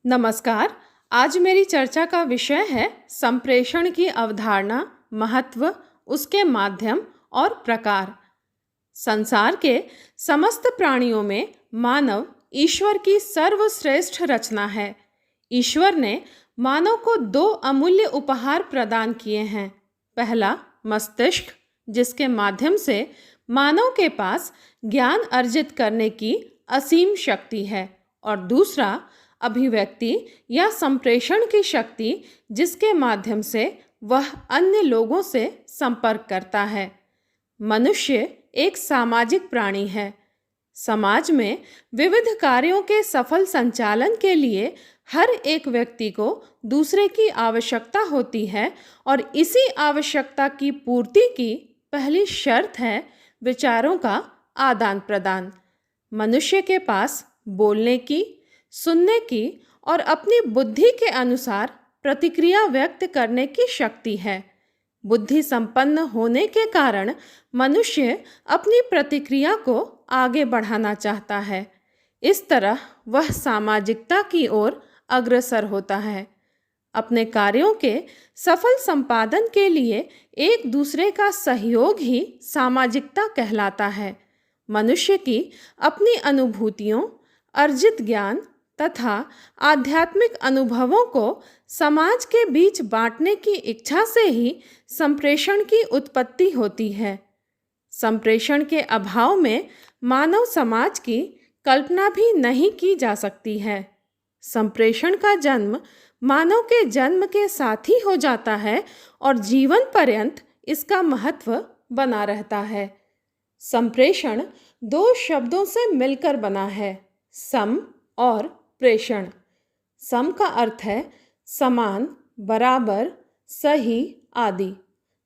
नमस्कार। आज मेरी चर्चा का विषय है संप्रेषण की अवधारणा, महत्व, उसके माध्यम और प्रकार। संसार के समस्त प्राणियों में मानव ईश्वर की सर्वश्रेष्ठ रचना है। ईश्वर ने मानव को दो अमूल्य उपहार प्रदान किए हैं। पहला मस्तिष्क, जिसके माध्यम से मानव के पास ज्ञान अर्जित करने की असीम शक्ति है, और दूसरा अभिव्यक्ति या संप्रेषण की शक्ति, जिसके माध्यम से वह अन्य लोगों से संपर्क करता है। मनुष्य एक सामाजिक प्राणी है। समाज में विविध कार्यों के सफल संचालन के लिए हर एक व्यक्ति को दूसरे की आवश्यकता होती है, और इसी आवश्यकता की पूर्ति की पहली शर्त है विचारों का आदान प्रदान। मनुष्य के पास बोलने की, सुनने की और अपनी बुद्धि के अनुसार प्रतिक्रिया व्यक्त करने की शक्ति है। बुद्धि संपन्न होने के कारण मनुष्य अपनी प्रतिक्रिया को आगे बढ़ाना चाहता है। इस तरह वह सामाजिकता की ओर अग्रसर होता है। अपने कार्यों के सफल संपादन के लिए एक दूसरे का सहयोग ही सामाजिकता कहलाता है। मनुष्य की अपनी अनुभूतियों, अर्जित ज्ञान तथा आध्यात्मिक अनुभवों को समाज के बीच बांटने की इच्छा से ही संप्रेषण की उत्पत्ति होती है। संप्रेषण के अभाव में मानव समाज की कल्पना भी नहीं की जा सकती है। संप्रेषण का जन्म मानव के जन्म के साथ ही हो जाता है और जीवन पर्यंत इसका महत्व बना रहता है। संप्रेषण दो शब्दों से मिलकर बना है, सम और प्रेषण। सम का अर्थ है समान, बराबर, सही आदि,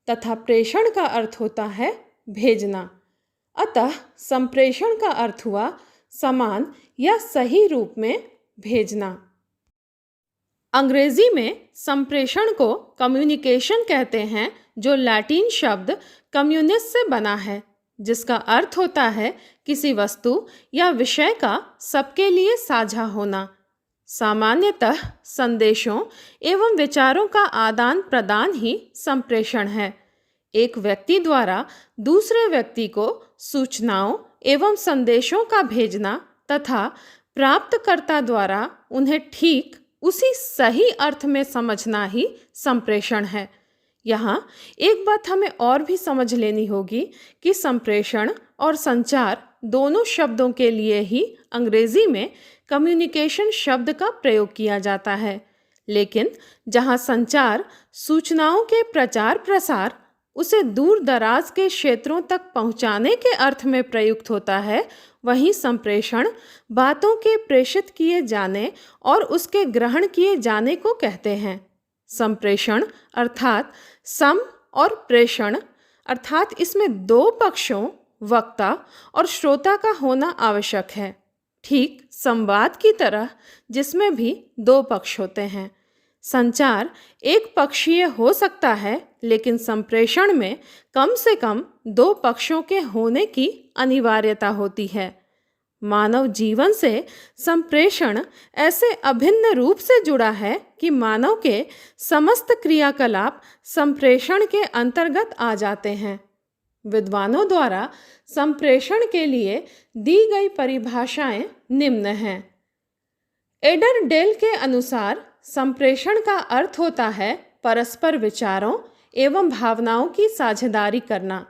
तथा प्रेषण का अर्थ होता है भेजना। अतः संप्रेषण का अर्थ हुआ समान या सही रूप में भेजना। अंग्रेजी में संप्रेषण को कम्युनिकेशन कहते हैं, जो लैटिन शब्द कम्युनिस से बना है, जिसका अर्थ होता है किसी वस्तु या विषय का सबके लिए साझा होना। सामान्यतः संदेशों एवं विचारों का आदान प्रदान ही संप्रेषण है। एक व्यक्ति द्वारा दूसरे व्यक्ति को सूचनाओं एवं संदेशों का भेजना तथा प्राप्तकर्ता द्वारा उन्हें ठीक उसी सही अर्थ में समझना ही संप्रेषण है। यहाँ एक बात हमें और भी समझ लेनी होगी कि संप्रेषण और संचार दोनों शब्दों के लिए ही अंग्रेजी में कम्युनिकेशन शब्द का प्रयोग किया जाता है। लेकिन जहाँ संचार सूचनाओं के प्रचार प्रसार, उसे दूर दराज के क्षेत्रों तक पहुँचाने के अर्थ में प्रयुक्त होता है, वहीं संप्रेषण बातों के प्रेषित किए जाने और उसके ग्रहण किए जाने को कहते हैं। संप्रेषण अर्थात सम और प्रेषण अर्थात इसमें दो पक्षों, वक्ता और श्रोता का होना आवश्यक है, ठीक संवाद की तरह, जिसमें भी दो पक्ष होते हैं। संचार एक पक्षीय हो सकता है, लेकिन संप्रेषण में कम से कम दो पक्षों के होने की अनिवार्यता होती है। मानव जीवन से संप्रेषण ऐसे अभिन्न रूप से जुड़ा है कि मानव के समस्त क्रियाकलाप संप्रेषण के अंतर्गत आ जाते हैं। विद्वानों द्वारा संप्रेषण के लिए दी गई परिभाषाएं निम्न हैं। एडर डेल के अनुसार संप्रेषण का अर्थ होता है परस्पर विचारों एवं भावनाओं की साझेदारी करना।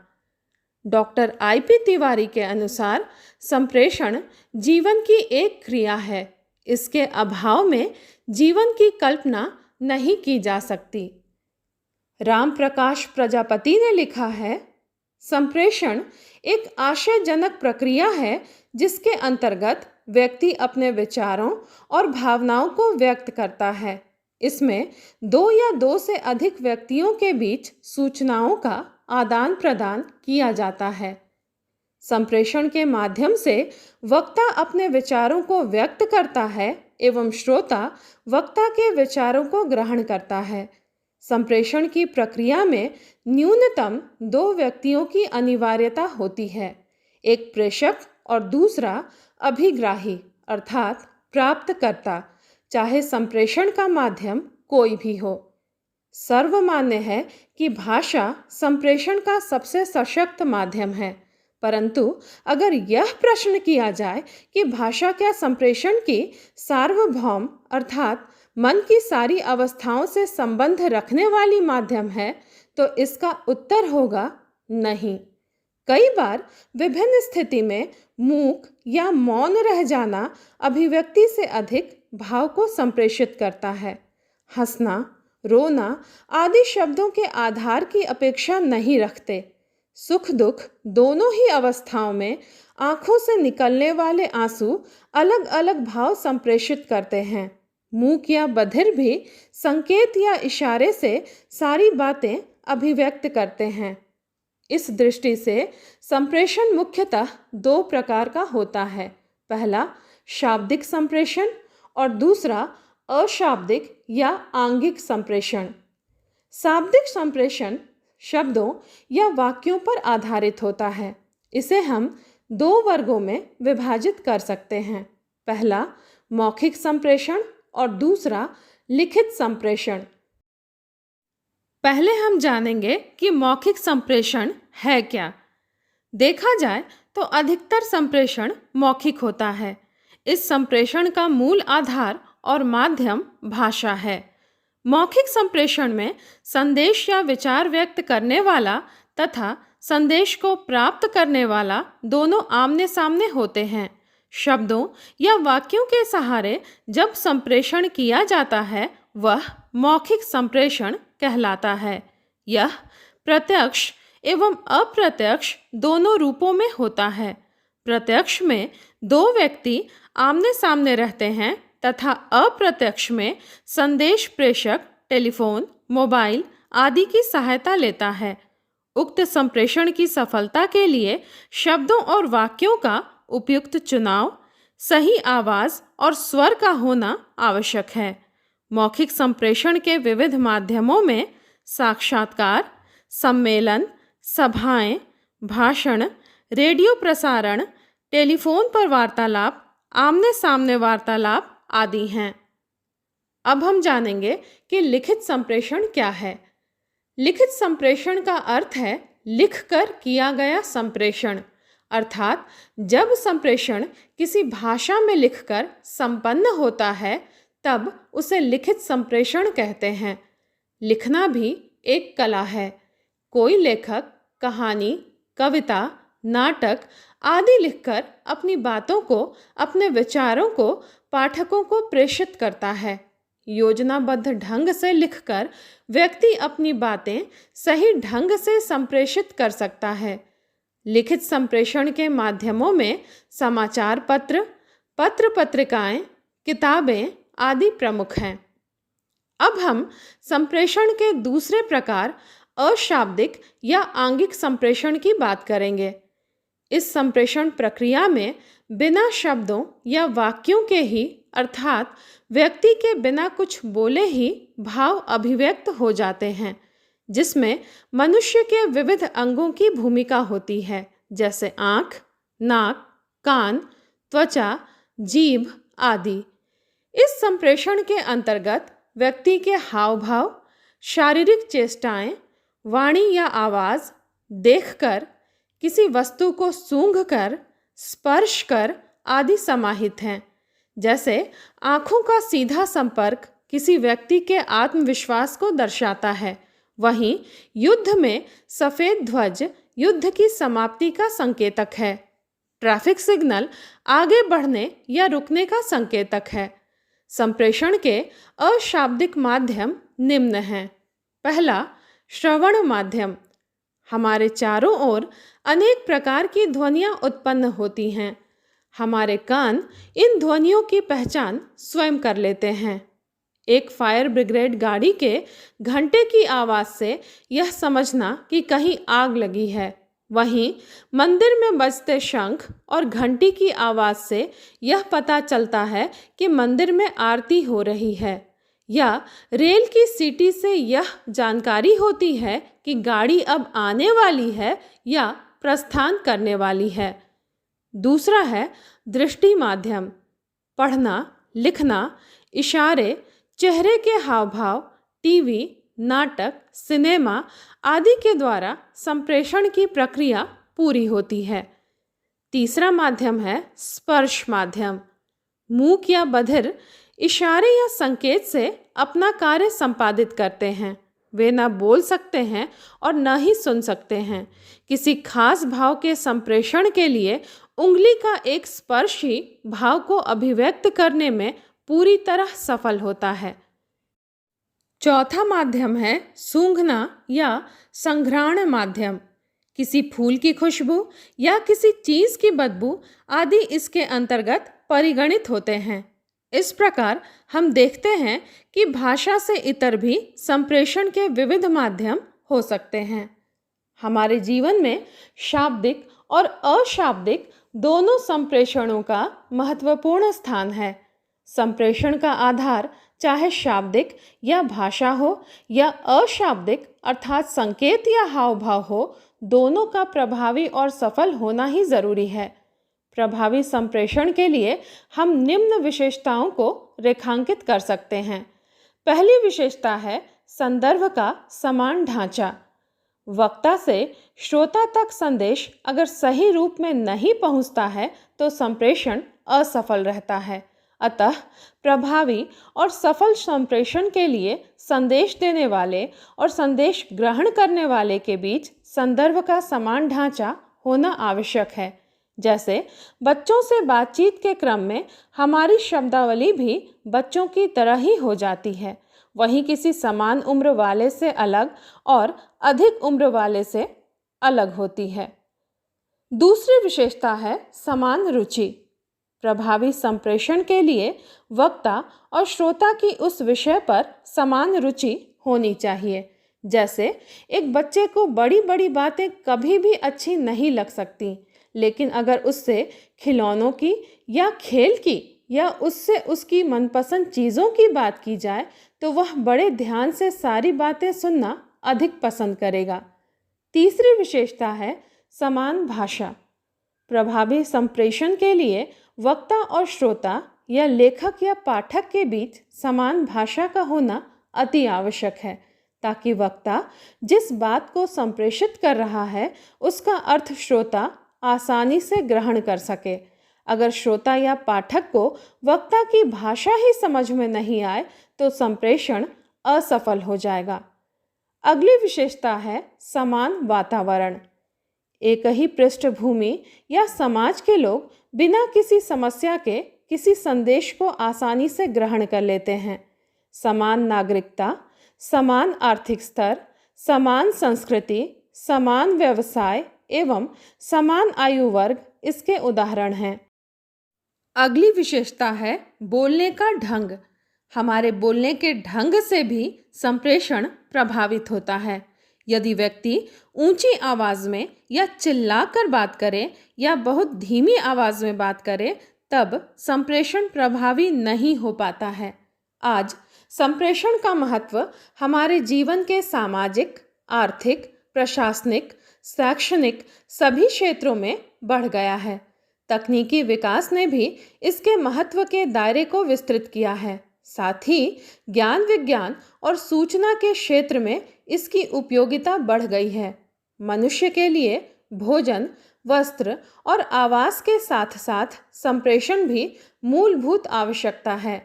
Doctor IP. तिवारी के अनुसार संप्रेषण जीवन की एक क्रिया है। इसके अभाव में जीवन की कल्पना नहीं की जा सकती। राम प्रकाश प्रजापति ने लिखा है, संप्रेषण एक आशयजनक प्रक्रिया है जिसके अंतर्गत व्यक्ति अपने विचारों और भावनाओं को व्यक्त करता है। इसमें दो या दो से अधिक व्यक्तियों के बीच सूचनाओं का आदान प्रदान किया जाता है। संप्रेषण के माध्यम से वक्ता अपने विचारों को व्यक्त करता है एवं श्रोता वक्ता के विचारों को ग्रहण करता है। संप्रेषण की प्रक्रिया में न्यूनतम दो व्यक्तियों की अनिवार्यता होती है, एक प्रेषक और दूसरा अभिग्राही अर्थात प्राप्तकर्ता। चाहे संप्रेषण का माध्यम कोई भी हो। सर्वमान्य है कि भाषा संप्रेषण का सबसे सशक्त माध्यम है, परंतु अगर यह प्रश्न किया जाए कि भाषा क्या संप्रेषण की सार्वभौम अर्थात मन की सारी अवस्थाओं से संबंध रखने वाली माध्यम है, तो इसका उत्तर होगा नहीं। कई बार विभिन्न स्थिति में मूक या मौन रह जाना अभिव्यक्ति से अधिक भाव को संप्रेषित करता है। हंसना, रोना आदि शब्दों के आधार की अपेक्षा नहीं रखते। सुख दुख दोनों ही अवस्थाओं में आंखों से निकलने वाले आंसू अलग अलग भाव संप्रेषित करते हैं। मूक या बधिर भी संकेत या इशारे से सारी बातें अभिव्यक्त करते हैं। इस दृष्टि से संप्रेषण मुख्यतः दो प्रकार का होता है। पहला शाब्दिक संप्रेषण और दूसरा अशाब्दिक या आंगिक संप्रेषण। शाब्दिक संप्रेषण शब्दों या वाक्यों पर आधारित होता है। इसे हम दो वर्गों में विभाजित कर सकते हैं। पहला मौखिक संप्रेषण और दूसरा लिखित संप्रेषण। पहले हम जानेंगे कि मौखिक संप्रेषण है क्या। देखा जाए तो अधिकतर संप्रेषण मौखिक होता है। इस संप्रेषण का मूल आधार और माध्यम भाषा है। मौखिक संप्रेषण में संदेश या विचार व्यक्त करने वाला तथा संदेश को प्राप्त करने वाला दोनों आमने सामने होते हैं। शब्दों या वाक्यों के सहारे जब संप्रेषण किया जाता है वह मौखिक संप्रेषण कहलाता है। यह प्रत्यक्ष एवं अप्रत्यक्ष दोनों रूपों में होता है। प्रत्यक्ष में दो व्यक्ति आमने सामने रहते हैं तथा अप्रत्यक्ष में संदेश प्रेषक टेलीफोन, मोबाइल आदि की सहायता लेता है। उक्त संप्रेषण की सफलता के लिए शब्दों और वाक्यों का उपयुक्त चुनाव, सही आवाज और स्वर का होना आवश्यक है। मौखिक संप्रेषण के विविध माध्यमों में साक्षात्कार, सम्मेलन, सभाएं, भाषण, रेडियो प्रसारण, टेलीफोन पर वार्तालाप, आमने सामने वार्तालाप आदि हैं। अब हम जानेंगे कि लिखित संप्रेषण क्या है। लिखित संप्रेषण का अर्थ है लिखकर किया गया संप्रेषण, अर्थात जब संप्रेषण किसी भाषा में लिखकर संपन्न होता है तब उसे लिखित संप्रेषण कहते हैं। लिखना भी एक कला है। कोई लेखक कहानी, कविता, नाटक आदि लिखकर अपनी बातों को, अपने विचारों को पाठकों को प्रेषित करता है। योजनाबद्ध ढंग से लिखकर व्यक्ति अपनी बातें सही ढंग से संप्रेषित कर सकता है। लिखित संप्रेषण के माध्यमों में समाचार पत्र, पत्रिकाएं, किताबें आदि प्रमुख हैं। अब हम संप्रेषण के दूसरे प्रकार अशाब्दिक या आंगिक संप्रेषण की बात करेंगे। इस संप्रेषण प्रक्रिया में बिना शब्दों या वाक्यों के ही अर्थात व्यक्ति के बिना कुछ बोले ही भाव अभिव्यक्त हो जाते हैं, जिसमें मनुष्य के विविध अंगों की भूमिका होती है, जैसे आँख, नाक, कान, त्वचा, जीभ आदि। इस संप्रेषण के अंतर्गत व्यक्ति के हाव भाव, शारीरिक चेष्टाएं, वाणी या आवाज, देखकर, किसी वस्तु को सूंघकर, स्पर्श कर आदि समाहित हैं। जैसे आँखों का सीधा संपर्क किसी व्यक्ति के आत्मविश्वास को दर्शाता है, वहीं युद्ध में सफ़ेद ध्वज युद्ध की समाप्ति का संकेतक है। ट्रैफिक सिग्नल आगे बढ़ने या रुकने का संकेतक है। संप्रेषण के अशाब्दिक माध्यम निम्न हैं। पहला श्रवण माध्यम। हमारे चारों ओर अनेक प्रकार की ध्वनियाँ उत्पन्न होती हैं। हमारे कान इन ध्वनियों की पहचान स्वयं कर लेते हैं। एक फायर ब्रिगेड गाड़ी के घंटे की आवाज़ से यह समझना कि कहीं आग लगी है, वहीं मंदिर में बजते शंख और घंटी की आवाज़ से यह पता चलता है कि मंदिर में आरती हो रही है, या रेल की सीटी से यह जानकारी होती है कि गाड़ी अब आने वाली है या प्रस्थान करने वाली है। दूसरा है दृष्टि माध्यम। पढ़ना, लिखना इशारे, चेहरे के हाव भाव, टीवी, नाटक, सिनेमा आदि के द्वारा संप्रेषण की प्रक्रिया पूरी होती है। तीसरा माध्यम है स्पर्श माध्यम। मूक या बधिर इशारे या संकेत से अपना कार्य संपादित करते हैं। वे न बोल सकते हैं और न ही सुन सकते हैं। किसी खास भाव के संप्रेषण के लिए उंगली का एक स्पर्श ही भाव को अभिव्यक्त करने में पूरी तरह सफल होता है। चौथा माध्यम है सूंघना या संघ्राण माध्यम। किसी फूल की खुशबू या किसी चीज की बदबू आदि इसके अंतर्गत परिगणित होते हैं। इस प्रकार हम देखते हैं कि भाषा से इतर भी संप्रेषण के विविध माध्यम हो सकते हैं। हमारे जीवन में शाब्दिक और अशाब्दिक दोनों संप्रेषणों का महत्वपूर्ण स्थान है। संप्रेषण का आधार चाहे शाब्दिक या भाषा हो या अशाब्दिक अर्थात संकेत या हाव भाव हो, दोनों का प्रभावी और सफल होना ही जरूरी है। प्रभावी संप्रेषण के लिए हम निम्न विशेषताओं को रेखांकित कर सकते हैं। पहली विशेषता है संदर्भ का समान ढांचा। वक्ता से श्रोता तक संदेश अगर सही रूप में नहीं पहुंचता है तो संप्रेषण असफल रहता है। अतः प्रभावी और सफल संप्रेषण के लिए संदेश देने वाले और संदेश ग्रहण करने वाले के बीच संदर्भ का समान ढांचा होना आवश्यक है। जैसे बच्चों से बातचीत के क्रम में हमारी शब्दावली भी बच्चों की तरह ही हो जाती है, वहीं किसी समान उम्र वाले से अलग और अधिक उम्र वाले से अलग होती है। दूसरी विशेषता है समान रुचि। प्रभावी संप्रेषण के लिए वक्ता और श्रोता की उस विषय पर समान रुचि होनी चाहिए। जैसे एक बच्चे को बड़ी बड़ी बातें कभी भी अच्छी नहीं लग सकती, लेकिन अगर उससे खिलौनों की या खेल की या उससे उसकी मनपसंद चीज़ों की बात की जाए तो वह बड़े ध्यान से सारी बातें सुनना अधिक पसंद करेगा। तीसरी विशेषता है समान भाषा। प्रभावी संप्रेषण के लिए वक्ता और श्रोता या लेखक या पाठक के बीच समान भाषा का होना अति आवश्यक है, ताकि वक्ता जिस बात को संप्रेषित कर रहा है उसका अर्थ श्रोता आसानी से ग्रहण कर सके। अगर श्रोता या पाठक को वक्ता की भाषा ही समझ में नहीं आए तो संप्रेषण असफल हो जाएगा। अगली विशेषता है समान वातावरण। एक ही पृष्ठभूमि या समाज के लोग बिना किसी समस्या के किसी संदेश को आसानी से ग्रहण कर लेते हैं। समान नागरिकता, समान आर्थिक स्तर, समान संस्कृति, समान व्यवसाय एवं समान आयु वर्ग इसके उदाहरण हैं। अगली विशेषता है बोलने का ढंग। हमारे बोलने के ढंग से भी संप्रेषण प्रभावित होता है। यदि व्यक्ति ऊंची आवाज में या चिल्लाकर बात करे या बहुत धीमी आवाज में बात करे तब संप्रेषण प्रभावी नहीं हो पाता है। आज संप्रेषण का महत्व हमारे जीवन के सामाजिक, आर्थिक, प्रशासनिक, शैक्षणिक सभी क्षेत्रों में बढ़ गया है। तकनीकी विकास ने भी इसके महत्व के दायरे को विस्तृत किया है। साथ ही ज्ञान विज्ञान और सूचना के क्षेत्र में इसकी उपयोगिता बढ़ गई है। मनुष्य के लिए भोजन, वस्त्र और आवास के साथ साथ संप्रेषण भी मूलभूत आवश्यकता है।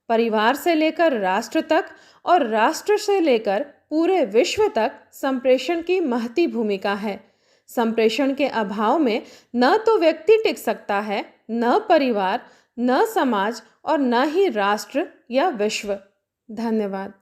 परिवार से लेकर राष्ट्र तक और राष्ट्र से लेकर पूरे विश्व तक संप्रेषण की महती भूमिका है। संप्रेषण के अभाव में न तो व्यक्ति टिक सकता है, न परिवार, न समाज और न ही राष्ट्र या विश्व। धन्यवाद।